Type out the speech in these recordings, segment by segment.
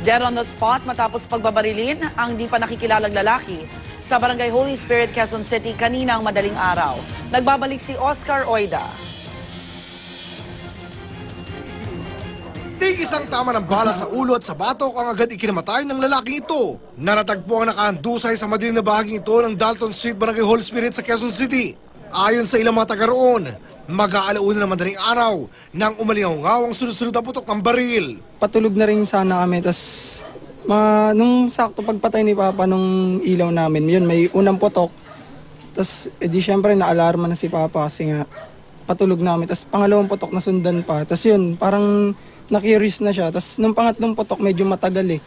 Dead on the spot matapos pagbabarilin ang di pa nakikilalang lalaki sa Barangay Holy Spirit, Quezon City kaninang madaling araw. Nagbabalik si Oscar Oida. Tig isang tama ng bala sa ulo at sa batok ang agad ikinamatay ng lalaking ito. Naratagpo ang nakahandusay sa madilim na bahaging ito ng Dalton Street, Barangay Holy Spirit sa Quezon City. Ayon sa ilang mga taga roon, mag-aalauna ng madaling araw nang umalingaw ang sunod-sunod na putok ng baril. Patulog na rin sana kami, tas nung sakto pagpatay ni Papa nung ilaw namin, yun may unang putok. Tas edi syempre na-alarma na si Papa kasi nga patulog namin. Tas pangalawang putok na sundan pa. Tas yun, parang na-curious na siya. Tas nung pangatlong putok medyo matagal eh.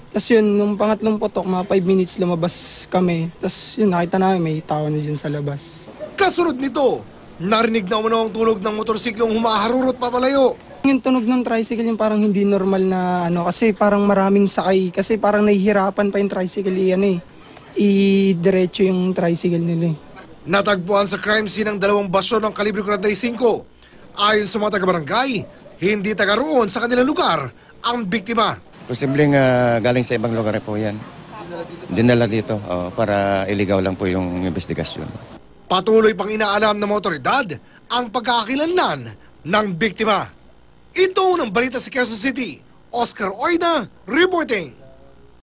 Tas yun, nung pangatlong putok, mga 5 minutes lumabas kami. Tas yun, nakita namin may tao na dyan sa labas. Kasunod nito, narinig na umano ang tunog ng motorsiklong humaharurot papalayo. Yung tunog ng tricycle yung parang hindi normal na kasi parang maraming sakay. Kasi parang nahihirapan pa yung tricycle i-diretso yung tricycle nila eh. Natagpuan sa crime scene ang dalawang basyon ng kalibre 45. Ayon sa mga taga-barangay, hindi taga roon sa kanilang lugar ang biktima. Posibleng galing sa ibang lugar po yan. Dinala dito para iligaw lang po yung investigasyon. Patuloy pang inaalam ng mga otoridad ang pagkakakilanlan ng biktima. Ito ng balita sa Quezon City, Oscar Oida reporting.